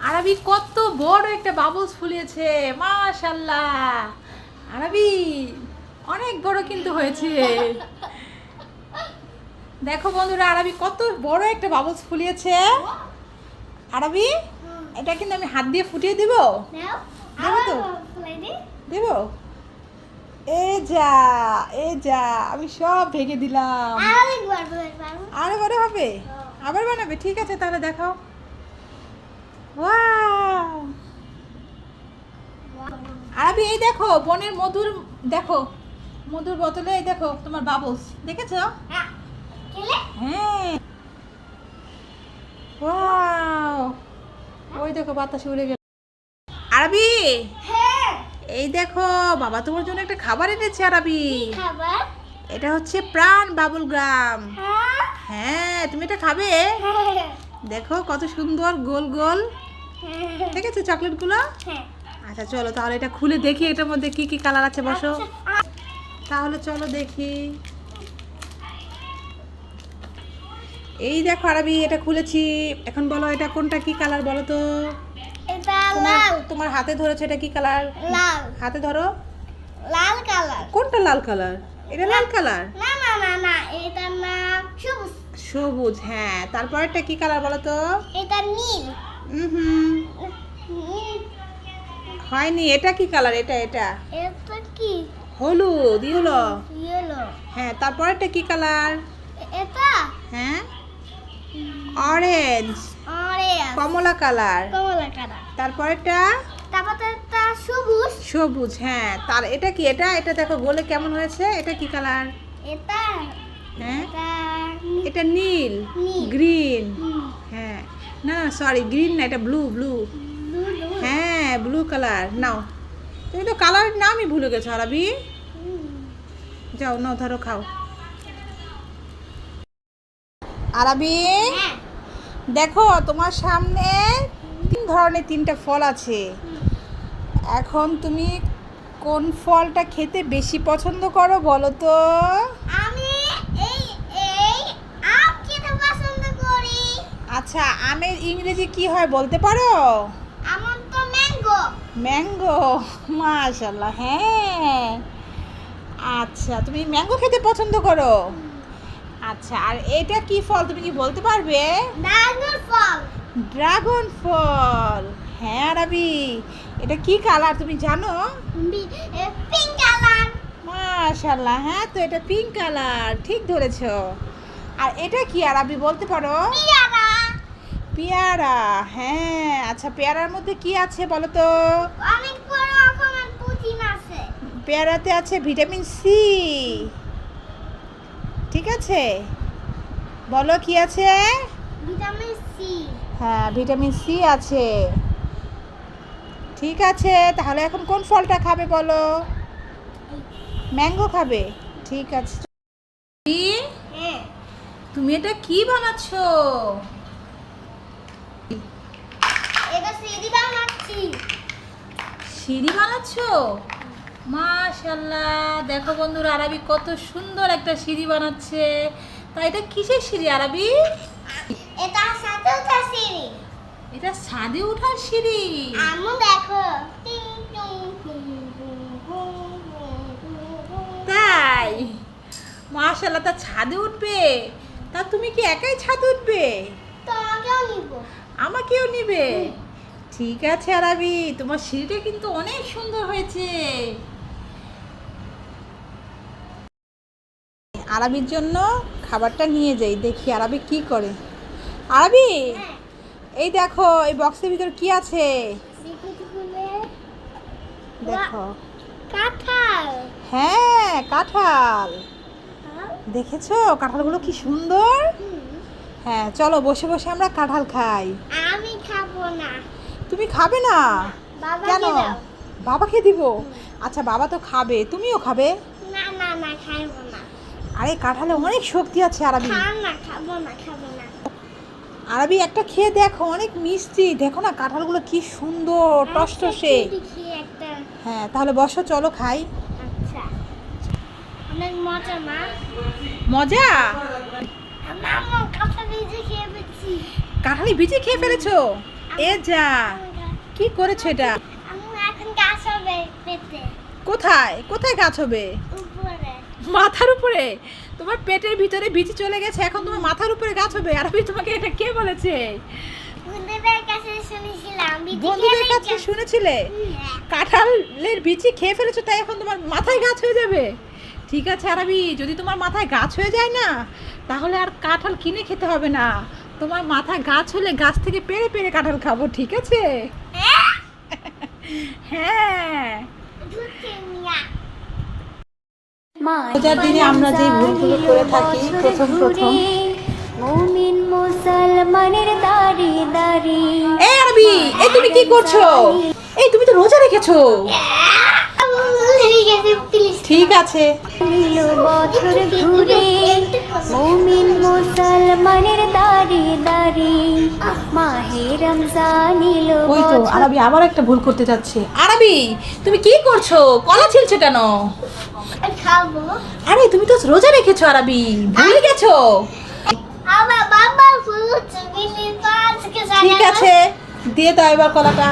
আরবি কত বড় একটা বাবলস ফুলিয়েছে, মাশাআল্লাহ। আরবি অনেক বড় কিন্তু হয়েছে। দেখো বন্ধুরা, আরবি কত বড় একটা বাবলস ফুলিয়েছে। আরবি এটা কিন্তু আমি হাত দিয়ে ফুটিয়ে দিব। দেবো তো, দেব। এই যা, এই যা, আমি সব ভেঙে দিলাম। আরো বড় হবে, আবার বানাবে? ঠিক আছে, তাহলে দেখাও। ওয়াও! আরবি এই দেখো, বনের মধুর, দেখো মধুর বোতলে, এই দেখো তোমার বাবলস, দেখেছো? হ্যাঁ, ওয়াও! ওই দেখো বাতাসে উড়ে গেল। আরবি এই দেখো, বাবা তোমার জন্য একটা খাবার এনেছে। আরবি এটা হচ্ছে প্রাণ বাবুল গ্রাম। হ্যাঁ, তুমি এটা খাবে? দেখো কত সুন্দর গোল গোল, দেখেছো চকলেট গুলো? আচ্ছা চলো তাহলে এটা খুলে দেখি এটার মধ্যে কি কি কালার আছে। বসো তাহলে, চলো দেখি। এই দেখো আরবি, এটা খুলেছি। এখন বলো এটা কোনটা, কি কালার বলো তো? এটা লাল। তোমার হাতে ধরেছো, এটা কি কালার? লাল। হাতে ধরো। লাল কালার। কোনটা লাল কালার? এটা লাল কালার? না না না না, এটা না, সবুজ। সবুজ, হ্যাঁ। তারপরটা কি কালার বলো তো? এটা নীল। হুম, নীল। হয়নি। এটা কি কালার? এটা এটা এটা কি? হলুদ, ইয়েলো। ইয়েলো। হ্যাঁ, তারপরটা কি কালার? এটা হ্যাঁ, অরেঞ্জ, অরেঞ্জ। কমলা কালার। কমলা কালার। তারপরটা তারপর এটা সবুজ। সবুজ, হ্যাঁ। তার এটা কি? এটা এটা দেখো গোলে কেমন হয়েছে। এটা কি কালার? এটা হ্যাঁ, এটা এটা নীল, নীল। গ্রিন। হুম, হ্যাঁ, না সরি, গ্রিন না, এটা ব্লু ব্লু। Blue blue. হ্যাঁ, ব্লু কালার। নাও, তুমি তো কালারের নামই ভুলে গেছো আরবি। হুম। যাও নাও, ধরো খাও। আরবি হ্যাঁ। দেখো তোমার সামনে তিন ধরনের তিনটা ফল আছে। এখন তুমি কোন ফলটা খেতে বেশি পছন্দ করো বলো তো? আমি এই এই আম খেতে পছন্দ করি। আচ্ছা, আমের ইংরেজি কি হয় বলতে পারো? আমার তো ম্যাঙ্গো। ম্যাঙ্গো, মাশাআল্লাহ, হ্যাঁ। আচ্ছা, তুমি ম্যাঙ্গো খেতে পছন্দ করো। আচ্ছা, আর এটা কি ফল তুমি কি বলতে পারবে? ড্রাগন ফল। ড্রাগন ফল, হ্যাঁ। আরবি এটা কি কালার তুমি জানো? Pink colour. মাশাআল্লাহ, হ্যাঁ। তো এটা পিঙ্ক কালার, ঠিক ধরেছো। আর এটা কি আরবি বলতে পারো? পেয়ারা। পেয়ারা, হ্যাঁ। আচ্ছা, পেয়ারার মধ্যে কি আছে বলো তো? অনেক বড় রকমের প্রোটিন আছে। পেয়ারাতে আছে ভিটামিন সি। ঠিক আছে, বলো কি আছে? Vitamin C. হ্যাঁ, ভিটামিন সি আছে। ঠিক আছে, তাহলে এখন কোন ফলটা খাবে বলো? ম্যাঙ্গো খাবে, ঠিক আছে। হ্যাঁ। তুমি এটা কি বানাচ্ছো? এটা সিঁড়ি বানাচ্ছি। সিঁড়ি বানাচ্ছো? মাশাআল্লাহ, দেখো বন্ধুরা, আরবি কত সুন্দর একটা সিঁড়ি বানাচ্ছে। তা এটা কিসের সিঁড়ি আরবি? এটা সাথে ওঠা সিঁড়ি। এটা ছাদে ওঠার সিঁড়ি। আম্মু দেখো। টিং টুং টুং টুং টুং টুং টুং। তাই? মাশাআল্লাহ, তা ছাদে উঠবে? তা তুমি কি একাই ছাদে উঠবে? তোমাকেও নিব। আমাকেও নিবে? ঠিক আছে আরবি, তোমার সিঁড়িটা কিন্তু অনেক সুন্দর হয়েছে। আরবির জন্য খাবারটা নিয়ে যাই, দেখি আরবি কি করে। আরবি হ্যাঁ। এই দেখো, এই বক্সের ভিতর কি আছে বিকুটি খুলে। দেখো। কাঁঠাল। হ্যাঁ, কাঁঠাল। দেখেছো কাঁঠালগুলো কি সুন্দর? হ্যাঁ, চলো বসে বসে আমরা কাঁঠাল খাই। আমি খাবো না। তুমি খাবে না? বাবাকে কেন? দাও। বাবাকে দিব? আচ্ছা, বাবা তো খাবে, তুমিও খাবে? না না না, খাবো না। আরে কাঁঠালে অনেক শক্তি আছে আরবি। খাও না, খাবো না, খাবো না। আরবি একটা খেয়ে দেখো, অনেক মিষ্টি। দেখো না কাঁঠালগুলো কি সুন্দর টসটসে। দেখি একটা। হ্যাঁ, তাহলে বসো, চলো খাই। আচ্ছা, অনেক মজা না? মজা? আম্মু কাঁঠাল ভেজে খেয়ে ফেলছি। কাঁঠালি ভিজে খেয়ে ফেলেছো? এ যা, কি করেছো এটা? আমার এখন গাছ হবে পেতে কোথায় কোথায় গাছ হবে? উপরে। মাথার উপরে? তোমার পেটের ভিতরে বিচি চলে গেছে, এখন তোমার মাথার উপরে গাছ হবে? আরবি তোমাকে এটা কে বলেছে? বন্ধুদের কাছে শুনেছিলাম। বন্ধুদের কাছে শুনেছিলে? কাঁঠালের বিচি খেয়ে ফেলেছো তাই এখন তোমার মাথায় গাছ হয়ে যাবে? ঠিক আছে আরবি, যদি তোমার মাথায় গাছ হয়ে যায় না, তাহলে আর কাঁঠাল কিনে খেতে হবে না। তোমার মাথায় গাছ হলে গাছ থেকে পেড়ে পেড়ে কাঁঠাল খাবো, ঠিক আছে? হ্যাঁ। রোজার দিনে আমরা যে ভুলগুলো করে থাকি প্রথম মুমিন মুসলমানের দাড়ি দাড়ি। এই আরবি, এই তুমি কি করছো? এই তুমি তো রোজা রেখেছো। ঠিক আছে। নীল বছর ঘুরে মুমিন মুসলমানের দাড়ি দাড়ি মাহে রমজান এলো। ওই তো আরবি আবার একটা ভুল করতে যাচ্ছে। আরবি তুমি কি করছো? কলা ছিলছো কেন? খাবো। আরে তুমি তো রোজা রেখেছো আরবি, ভুলে গেছো? আমার বাবা ফুল চুগিনি পাঁচ কে ঠিক আছে, দিয়ে দাও এবার কলাটা।